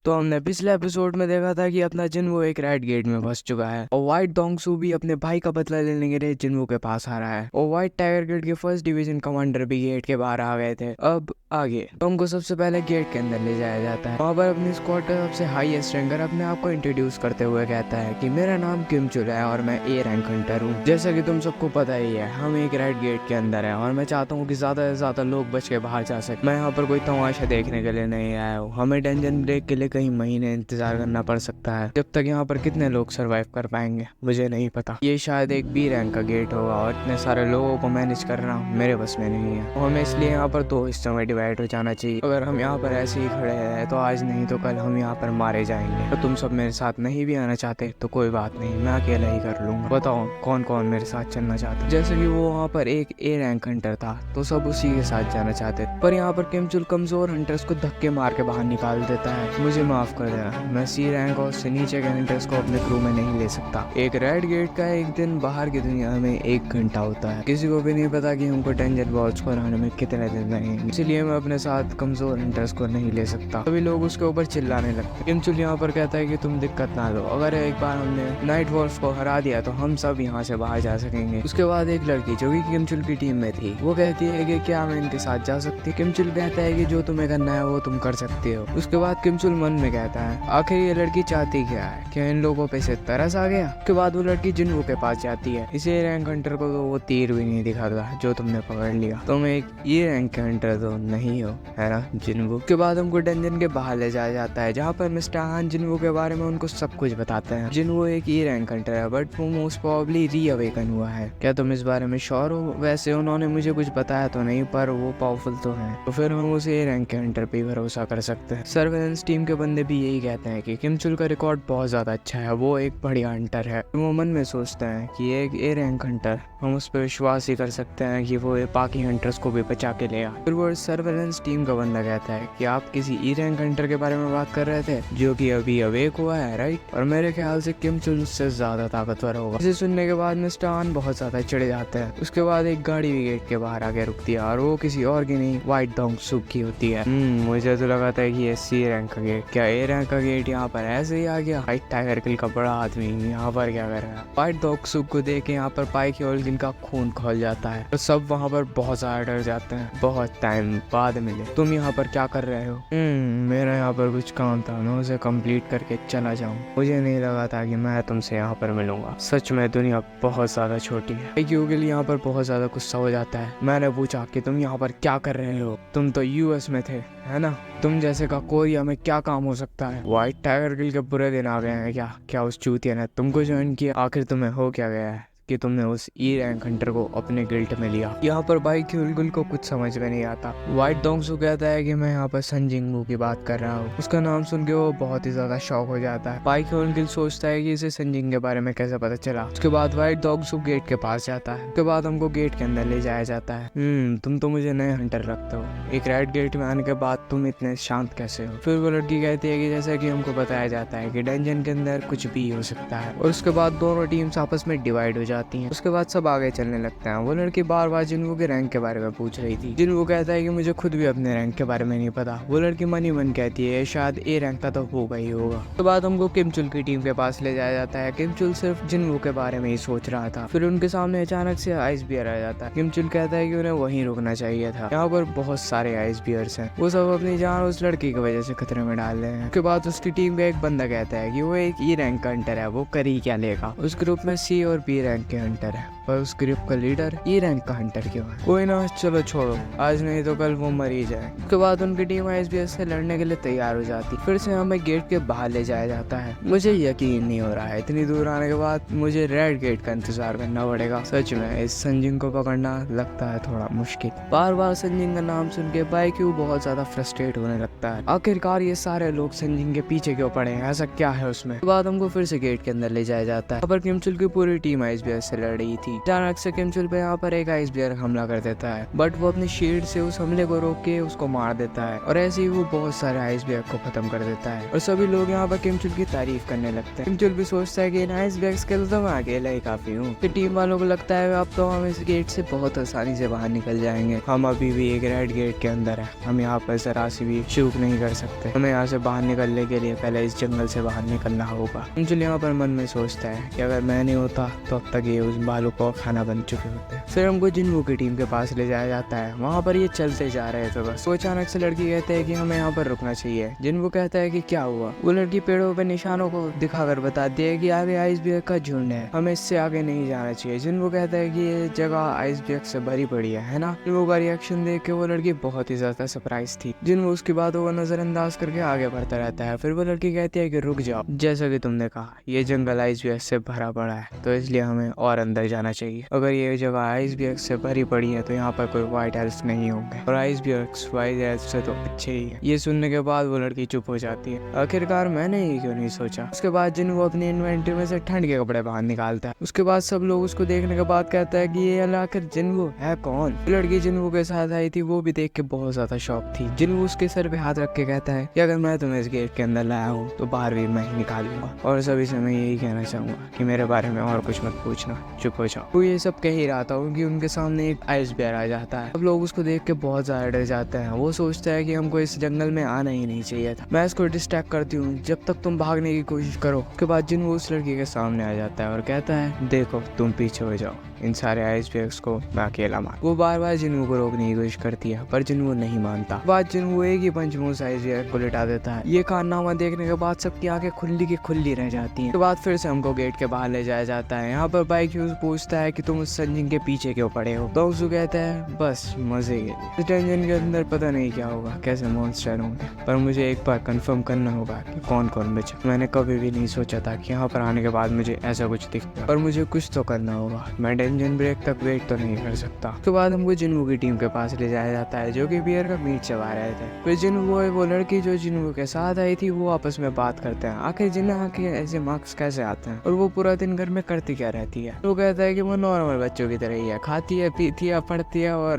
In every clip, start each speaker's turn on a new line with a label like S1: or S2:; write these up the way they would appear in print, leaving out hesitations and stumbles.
S1: तो हमने पिछले एपिसोड में देखा था कि अपना जिन्वो एक रेड गेट में फंस चुका है और व्हाइट डोंगसू भी अपने भाई का बदला लेने के लिए जिन्वो के पास आ रहा है और व्हाइट टाइगर गेट के फर्स्ट डिवीजन कमांडर भी गेट के बाहर आ गए थे। अब आगे तो हमको सबसे पहले गेट के अंदर ले जाया जाता है। वहाँ पर अपनी स्क्वाड का सबसे हाईएस्ट रैंकर अपने आप को इंट्रोड्यूस करते हुए कहता है कि मेरा नाम किम चुल है और मैं ए रैंक हंटर हूँ। जैसा कि तुम सबको पता ही है, हम एक रेड गेट के अंदर है और मैं चाहता हूँ कि ज्यादा से ज्यादा लोग बच के बाहर जा सके। मैं यहाँ पर कोई तमाशा देखने के लिए नहीं आया हूँ। हमें डंजन ब्रेक के लिए कई महीने इंतजार करना पड़ सकता है। जब तक यहाँ पर कितने लोग सरवाइव कर पाएंगे मुझे नहीं पता। ये शायद एक बी रैंक का गेट होगा और इतने सारे लोगों को मैनेज करना मेरे बस में नहीं है। तो हमें इसलिए यहाँ पर दो हिस्सों में डिवाइड हो जाना चाहिए। अगर हम यहाँ पर ऐसे ही खड़े हैं तो आज नहीं तो कल हम यहाँ पर मारे जाएंगे। तो तुम सब मेरे साथ नहीं भी आना चाहते तो कोई बात नहीं, मैं अकेला ही कर लूंगा। बताओ कौन कौन मेरे साथ चलना चाहता। जैसे कि वो वहाँ पर एक ए रैंक हंटर था तो सब उसी के साथ जाना चाहते, पर यहाँ पर किम चुल कमजोर हंटर्स को धक्के मार के बाहर निकाल देता है। मुझे माफ कर देना, मैं सी रैंक और उससे नीचे के हंटर्स को अपने क्रू में नहीं ले सकता। एक रेड गेट का एक दिन बाहर की दुनिया में 1 घंटा होता है। किसी को भी नहीं पता कि हमको डेंजर बॉल्स को हराने में कितने दिन लगेंगे, इसलिए मैं अपने साथ कमजोर हंटर्स को नहीं ले सकता। सभी लोग उसके ऊपर चिल्लाने लगते। किम चुल यहाँ पर कहता है कि तुम दिक्कत ना लो, अगर एक बार हमने नाइट वॉल्फ को हरा दिया तो हम सब यहाँ से बाहर जा सकेंगे। उसके बाद एक लड़की जो कि किम चुल की टीम में थी वो कहती है कि क्या मैं इनके साथ जा सकती। किम चुल कहता है कि जो तुम्हें करना है वो तुम कर सकते हो। उसके बाद किम चुल मन में कहता है आखिर ये लड़की चाहती क्या है, क्या इन लोगों पे से तरस आ गया। उसके बाद वो लड़की जिन्वो के पास जाती है। इसे रैंक हंटर को तो वो तीर भी नहीं दिखाता जो तुमने पकड़ लिया। तुम एक ये रैंक हंटर तो नहीं हो, है ना जिन्वो। उसके बाद हमको डंजन के बाहर ले जाया जाता है जहाँ पर मिस्टर हान जिन्वो के बारे में उनको सब कुछ बताते हैं। जिन्वो एक ये रैंक हंटर है बट वो मोस्ट प्रोबेबली रीअवेकन हुआ है। क्या तुम इस बारे में श्योर हो? वैसे उन्होंने मुझे कुछ बताया तो नहीं, पर वो पावरफुल तो है, तो फिर हम उसे ए रैंक के हंटर पे भरोसा कर सकते हैं। सर्वेलेंस टीम के बंदे भी यही कहते हैं कि किम चुल का रिकॉर्ड बहुत ज्यादा अच्छा है, वो एक बढ़िया हंटर है। वो मन में सोचते हैं कि एक ए रैंक हंटर, हम उस पर विश्वास ही कर सकते हैं कि वो बाकी हंटर्स को भी बचा के ले आए। फिर वो सर्वेलेंस टीम का बंदा कहता है कि आप किसी ई रैंक हंटर के बारे में बात कर रहे थे जो कि अभी अवेक हुआ है, राइट? और मेरे ख्याल से किम चुल उससे ज्यादा ताकतवर होगा। इसे सुनने के बाद मिस्टर हान बहुत ज्यादा चिढ़ जाते हैं। उसके बाद एक गाड़ी भी गेट के बाहर आके रुकती है और वो किसी और की नहीं व्हाइट डोंगसू की होती है। मुझे तो लगा था कि ये सी रैंक का गेट, क्या ए रैंक का गेट यहाँ पर ऐसे ही आ गया? व्हाइट टाइगर किल का बड़ा आदमी यहाँ पर क्या कर रहा है? व्हाइट डोंगसू को देख के यहाँ पर पाइक होल्किन का खून खोल जाता है तो सब वहाँ पर बहुत ज्यादा डर जाते हैं। बहुत टाइम बाद मिले। तुम यहाँ पर क्या कर रहे हो? मेरा यहाँ पर कुछ काम था, मैं उसे कंप्लीट करके चला जाऊँ। मुझे नहीं लगा था कि मैं तुमसे यहाँ पर मिलूंगा। सच में दुनिया बहुत ज्यादा छोटी है। क्यों के लिए यहाँ पर बहुत ज्यादा गुस्सा हो जाता है। मैंने पूछा कि तुम यहाँ पर क्या कर रहे हो? तुम तो यूएस में थे, है ना? तुम जैसे का कोरिया में क्या काम हो सकता है? व्हाइट टाइगर किल के बुरे दिन आ गए हैं क्या? क्या उस चूतिया ने तुमको ज्वाइन किया? आखिर तुम्हें हो क्या गया है कि तुमने उस ई रैंक हंटर को अपने गिल्ट में लिया? यहाँ पर भाई क्यूलगुल को कुछ समझ में नहीं आता। व्हाइट डोंगसू कहता है कि मैं यहाँ पर सन जिंगमू की बात कर रहा हूँ। उसका नाम सुन के वो बहुत ही ज्यादा शॉक हो जाता है। पाई क्यूलगुल सोचता है कि इसे सन जिंग के बारे में कैसे पता चला। उसके बाद व्हाइट डोंगसू गेट के पास जाता है। उसके बाद हमको गेट के अंदर ले जाया जाता है। तुम तो मुझे नए हंटर लगते हो, एक रेड गेट में आने के बाद तुम इतने शांत कैसे हो? फिर वो लड़की कहती है कि जैसा कि हमको बताया जाता है कि डंजन के अंदर कुछ भी हो सकता है। और उसके बाद दोनों टीम्स आपस में डिवाइड हो जाती हैं। उसके बाद सब आगे चलने लगते हैं। वो लड़की बार बार जिन्वो के रैंक के बारे में पूछ रही थी। जिन्वो कहता है कि मुझे खुद भी अपने रैंक के बारे में नहीं पता। वो लड़की मन ही मन कहती है शायद ए रैंक का तो होगा ही होगा। उसके बाद हमको किम चुल की टीम के पास ले जाया जाता है। किम चुल सिर्फ जिन्वो के बारे में ही सोच रहा था। फिर उनके सामने अचानक से आइस बियर आ जाता है। किम चुल कहता है कि उन्हें वहीं रुकना चाहिए था, यहाँ पर बहुत सारे आइस बियर्स हैं। वो सब अपनी जान उस लड़की की वजह से खतरे में डाल रहे हैं। उसके बाद उसकी टीम का एक बंदा कहता है कि वो एक ई रैंक का हंटर है, वो कर ही क्या लेगा? उस ग्रुप में सी और बी रैंक के हंटर है, पर उस ग्रुप का लीडर ई रैंक का हंटर क्यों है? कोई ना, चलो छोड़ो, आज नहीं तो कल वो मर ही जाए। उसके बाद उनकी टीम आईएसबीएस से लड़ने के लिए तैयार हो जाती। फिर से हमें गेट के बाहर ले जाया जाता है। मुझे यकीन नहीं हो रहा है इतनी दूर आने के बाद मुझे रेड गेट का इंतजार करना पड़ेगा। सच में इस संजिंग को पकड़ना लगता है थोड़ा मुश्किल। बार बार संजिंग का नाम सुन के बाइक्यू बहुत ज्यादा फ्रस्ट्रेट होने लगता है। आखिरकार ये सारे लोग संजिंग के पीछे क्यों पड़े हैं? ऐसा क्या है उसमें? बाद हमको फिर से गेट के अंदर ले जाया जाता है। पर किम चुल की पूरी टीम आईएसबीएस से लड़ रही थी। अचानक से किम चुल पे यहाँ पर एक आइस बियर हमला कर देता है, बट वो अपनी शील्ड से उस हमले को रोक के उसको मार देता है और ऐसे ही वो बहुत सारे आइस बियर को खत्म कर देता है और सभी लोग यहाँ पर किम चुल की तारीफ करने लगते हैं। किम चुल भी सोचता है कि इन आइस बियर्स के तो मैं अकेला ही काफी हूँ। फिर टीम वालों को लगता है अब तो हम इस गेट से बहुत आसानी से बाहर निकल जाएंगे। हम अभी भी एक रेड गेट के अंदर है, हम यहाँ पर जरा सी भी चूक नहीं कर सकते। हमें यहाँ से बाहर निकलने के लिए पहले इस जंगल से बाहर निकलना होगा। किम चुल यहाँ पर मन में सोचता है कि अगर मैं नहीं होता तो अब तक ये उस भालू को खाना बन चुके होते। फिर हमको जिन्वू की टीम के पास ले जाया जाता है। वहाँ पर ये चलते जा रहे थे बस, तो अचानक से लड़की कहते हैं कि हमें यहाँ पर रुकना चाहिए। जिन्वू कहता है कि क्या हुआ। वो लड़की पेड़ों पे निशानों को दिखाकर बताती है कि आगे आइस बियर का झुंड है, हमें इससे आगे नहीं जाना चाहिए। जिन्वू कहता है कि ये जगह आइस बियर से भरी पड़ी है ना। जिन्वू का रिएक्शन देख के वो लड़की बहुत ही ज्यादा सरप्राइज थी। जिन्वू उसकी बातों को नजरअंदाज करके आगे बढ़ता रहता है। फिर वो लड़की कहती है कि रुक जाओ, जैसा कि तुमने कहा ये जंगल आइस बियर से भरा पड़ा है, तो इसलिए हमें और अंदर जाना चाहिए। अगर ये जगह आइस बियर से भरी पड़ी है तो यहाँ पर कोई व्हाइट एल्फ नहीं होंगे, और आइस बियर्स व्हाइट एल्फ से तो अच्छे ही है। ये सुनने के बाद वो लड़की चुप हो जाती है। आखिरकार मैंने ही क्यों नहीं सोचा। उसके बाद जिन्वू अपनी इन्वेंटरी में से ठंड के कपड़े बाहर निकालता है। उसके बाद सब लोग उसको देखने के बाद कहता है कि ये आखिर जिन्वू है कौन। लड़की जिन्वू के साथ आई थी वो भी देख के बहुत ज्यादा शौक थी। जिन्वू उसके सर पे हाथ रख के कहता है कि अगर मैं तुम्हें इस गेट के अंदर लाया हूँ तो बाहर भी मैं ही निकालूंगा, और सभी से मैं यही कहना चाहूंगा कि मेरे बारे में और कुछ मत पूछना, चुप हो जाओ। वो ये सब कह ही रहा था कि उनके सामने एक आइस बियर आ जाता है। अब लोग उसको देख के बहुत ज्यादा डर जाते हैं। वो सोचता है कि हमको इस जंगल में आना ही नहीं चाहिए था। मैं इसको डिस्ट्रैक्ट करती हूँ जब तक तुम भागने की कोशिश करो। उसके बाद जिन्वू उस लड़की के सामने आ जाता है और कहता है देखो तुम पीछे हो जाओ, इन सारे आइस बियर्स को मैं अकेला मार। वो बार बार जिन्वू को रोकने की कोशिश करती है पर जिन्वू नहीं मानता। बाद जिन्वू एक ही पंच में उस आइस बियर को लिटा देता है। ये कारनामा देखने के बाद सबकी आंखें खुली की खुली रह जाती हैं। उसके बाद फिर से हमको गेट के बाहर ले जाया जाता है। यहाँ पर बाइक यूज पूछता है कि तुम उस संजिंग के पीछे क्यों पड़े हो। तो उसको कहता है बस मजे के लिए। इस टेंशन के अंदर पता नहीं क्या होगा, कैसे मॉन्स्टर होंगे, पर मुझे एक बार कंफर्म करना होगा कि कौन कौन बचा। मैंने कभी भी नहीं सोचा था कि यहाँ पर आने के बाद मुझे ऐसा कुछ दिखता, पर मुझे कुछ तो करना होगा। मैं डेंजन ब्रेक तक वेट तो नहीं कर सकता। उसके बाद हमको जिन्वू की टीम के पास ले जाया जाता है जो कि बियर का मीट चबा रहे थे। फिर जिन्वू और वो लड़की जो जिन्वू के साथ आई थी वो आपस में बात करते हैं आखिर जिन्ना के ऐसे मार्क्स कैसे आते हैं और वो पूरा दिन घर में करती क्या रहती है। वो कहता है कि वो नॉर्मल बच्चों की तरह ही है, खाती है पीती है पढ़ती है और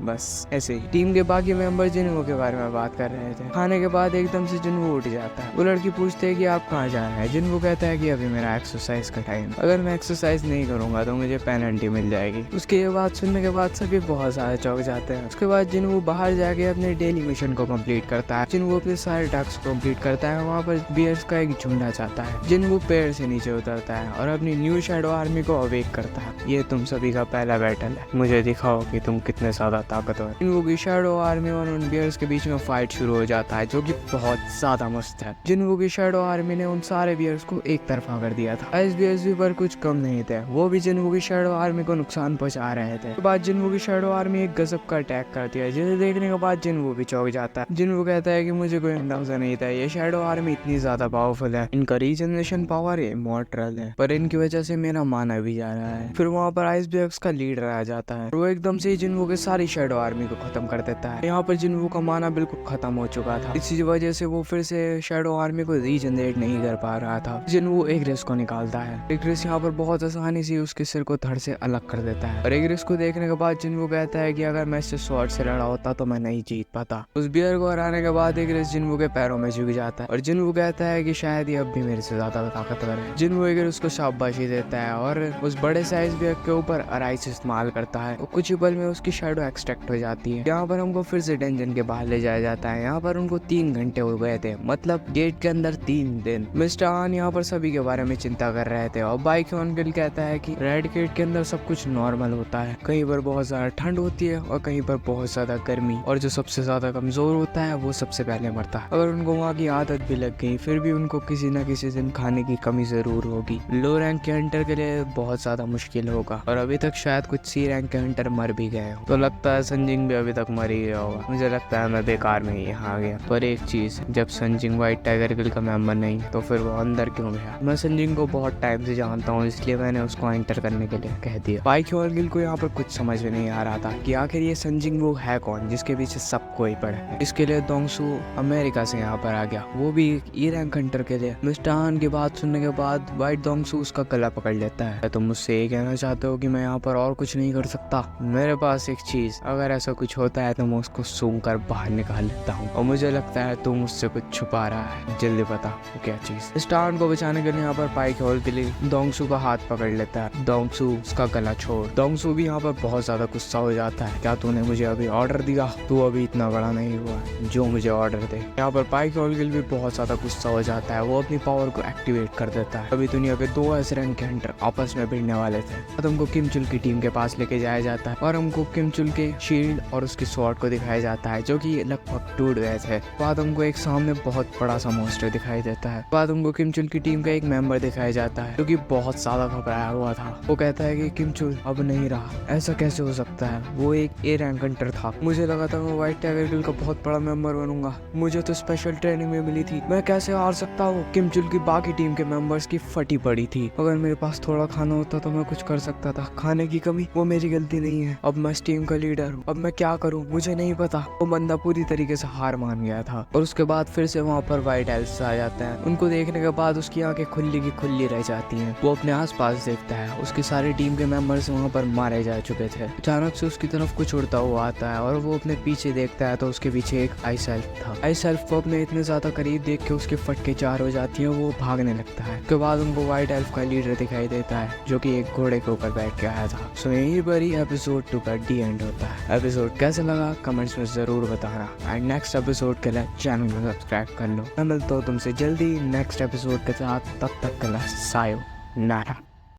S1: बस ऐसे ही। टीम के बाकी मेंबर जिन्वू के बारे में बात कर रहे थे। खाने के बाद एकदम से जिन्वू उठ जाता है। वो लड़की पूछती है कि आप कहाँ जा रहे हैं। जिन्वू कहता है कि अभी मेरा एक्सरसाइज का टाइम, अगर मैं एक्सरसाइज नहीं करूंगा तो मुझे पेनल्टी मिल जाएगी। उसके ये बात सुनने के बाद सभी बहुत ज्यादा चौंक जाते हैं। उसके बाद जिन्वू बाहर जाके अपने डेली मिशन को कंप्लीट करता है। जिन्वू अपने सारे टास्क कंप्लीट करता है। वहाँ पर बियर्स का एक झुंड आ जाता है। जिन्वू पेड़ से नीचे उतरता है और अपनी न्यू शैडो आर्मी को अवेक करता है। ये तुम सभी का पहला बैटल है, मुझे दिखाओ कि तुम कितने ज्यादा ताकतवर। जिन्वू की शैडो आर्मी और उन बियर्स के बीच में फाइट शुरू हो जाता है जो कि बहुत ज्यादा मस्त है। जिन्वू की शैडो आर्मी ने उन सारे बियर्स को एक तरफा कर दिया था। आइस बियर्स भी पर कुछ कम नहीं थे, वो भी जिन्वू की शैडो आर्मी को नुकसान पहुंचा रहे थे। उसके बाद जिन्वू की शैडो आर्मी एक गजब का अटैक करती है जिसे देखने के बाद जिन्वू भी चौंक जाता है। जिन्वू कहता है कि मुझे कोई अंदाजा नहीं था ये शैडो आर्मी इतनी ज्यादा पावरफुल है, इनका रीजनरेशन पावर इमॉर्टल है, पर इनकी वजह से मेरा माना भी जा रहा है। फिर वहाँ पर आइस बियर्स का लीडर आ जाता है। वो एकदम से जिन्वू के सारी शैडो आर्मी को खत्म कर देता है। यहाँ पर जिन्वू का माना बिल्कुल खत्म हो चुका था, इसी वजह से वो फिर से शैडो आर्मी को रीजनरेट नहीं कर पा रहा था। जिन्वू एग्रिस को निकालता है। एग्रिस यहाँ पर बहुत आसानी से उसके सिर को धड़ से अलग कर देता है और एग्रिस को देखने के बाद जिन्वू कहता है कि अगर मैं इससे स्वॉर्ड से लड़ा होता तो मैं नहीं जीत पाता। उस बियर को हराने के बाद एग्रिस जिन्वू के पैरों में झुक जाता है और जिन्वू कहता है कि शायद ये अब भी मेरे से ज्यादा ताकतवर है। जिन्वू एग्रिस को शाबाशी देता है और उस बड़े साइज बियर के ऊपर अराइस इस्तेमाल करता है और कुछ ही पल में उसकी शैडो एक्सट्रैक्ट हो जाती है। यहाँ पर हमको फिर से डेंजन के बाहर ले जाया जाता है। यहाँ पर उनको 3 घंटे हो गए थे, मतलब गेट के अंदर 3 दिन। मिस्टर आन यहाँ पर सभी के बारे में चिंता कर रहे थे और बाइक ऑनगिल कहता है कि रेड गेट के अंदर सब कुछ नॉर्मल होता है, कहीं पर बहुत ज्यादा ठंड होती है और कहीं पर बहुत ज्यादा गर्मी, और जो सबसे ज्यादा कमजोर होता है वो सबसे पहले मरता है। अगर उनको वहाँ की आदत भी लग गई फिर भी उनको किसी न किसी दिन खाने की कमी जरूर होगी। लो रैंक के हंटर के लिए बहुत ज्यादा मुश्किल होगा और अभी तक शायद कुछ सी रैंक के हंटर मर भी गए हो। तो लगता है संजिंग भी अभी तक मर ही गया होगा। मुझे लगता है मैं बेकार में ही यहाँ आ गया। पर एक चीज, जब संजिंग व्हाइट टाइगर गिल्ड का मेंबर नहीं तो फिर वो अंदर क्यों गया। मैं संजिंग को बहुत टाइम से जानता हूँ इसलिए मैंने उसको एंटर करने के लिए कह दिया। पाई क्योलगिल को यहाँ पर कुछ समझ में नहीं आ रहा था कि आखिर ये सन जिंगवू है कौन जिसके पीछे सब कोई पड़ा है। इसके लिए दोंगसू अमेरिका से यहाँ पर आ गया, वो भी एक ई रैंक हंटर के लिए। मिस्टर हान की बात सुनने के बाद व्हाइट दोंगसू उसका गला पकड़ लेता है। तुम मुझसे ये कहना चाहते हो कि मैं यहाँ पर और कुछ नहीं कर सकता? मेरे पास एक चीज, अगर ऐसा कुछ होता है तो मैं उसको सूंघ कर बाहर निकाल लेता हूँ, और मुझे लगता है तुम मुझसे कुछ छुपा रहा है। जल्दी बता वो क्या चीज। मिस्टर हान को बचाने के लिए यहाँ पर पाई क्योलगिल दोंगसू का हाथ पकड़ लेता है। दोंगसू उसका गला छोड़। दोंगसू भी यहाँ पर बहुत ज्यादा गुस्सा हो जाता है। क्या तूने मुझे अभी ऑर्डर दिया? तू अभी इतना बड़ा नहीं हुआ जो मुझे ऑर्डर दे। यहाँ पर पाई क्योलगिल भी बहुत ज्यादा गुस्सा हो जाता है। वो अपनी पावर को एक्टिवेट कर देता है। अभी दुनिया के 2 ऐसे रैंक के हंटर आपस में भिड़ने वाले थे। अब हमको किम चुल की टीम के पास लेके जाया जाता है और हमको किम चुल के शील्ड और उसकी स्वॉर्ड को दिखाया जाता है जो कि लगभग टूट गए थे। बाद हमको एक सामने बहुत बड़ा सा मॉन्स्टर दिखाई देता है। बाद हमको किम चुल की टीम का एक मेंबर दिखाया जाता है जो कि बहुत ज्यादा घबराया हुआ था। वो कहता है कि किम चुल अब नहीं रहा, ऐसा कैसे हो सकता है? वो एक ए रैंक हंटर था। मुझे लगा था मैं व्हाइट टाइगर गिल्ड का बहुत बड़ा मेंबर बनूंगा, मुझे तो स्पेशल ट्रेनिंग में मिली थी, मैं कैसे हार सकता हूँ? किम चुल की बाकी टीम के मेंबर्स की फटी पड़ी थी। अगर मेरे पास थोड़ा खाना होता तो मैं कुछ कर सकता था। खाने की कमी वो मेरी गलती नहीं है। अब मैं इस टीम का लीडर हूँ, अब मैं क्या करूँ मुझे नहीं पता। वो बंदा पूरी तरीके से हार मान गया था। और उसके बाद फिर से वहाँ पर व्हाइट एल्फ्स आ जाते हैं। उनको देखने के बाद उसकी आंखें खुली की खुली रह जाती हैं। वो अपने आसपास देखता है, उसकी सारी टीम के मेंबर्स वहाँ पर मारे जा चुके थे। अचानक से उसकी तरफ कुछ उड़ता हुआ आता है और वो अपने पीछे देखता है तो उसके पीछे एक आइस एल्फ था। आइस एल्फ को अपने इतने ज्यादा करीब देख के उसके फटके 4 हो जाती है, वो भागने लगता है। उसके बाद उनको व्हाइट एल्फ का लीडर दिखाई देता है जो कि एक घोड़े के ऊपर बैठ के आया था। सो यहीं पर ही एपिसोड 2 का डी एंड होता है। एपिसोड कैसे लगा कमेंट्स में जरूर बताना एंड नेक्स्ट एपिसोड के लिए चैनल को सब्सक्राइब कर लो। मैं मिलता हूँ तुमसे जल्दी नेक्स्ट एपिसोड के साथ, तब तक के लिए सायोनारा।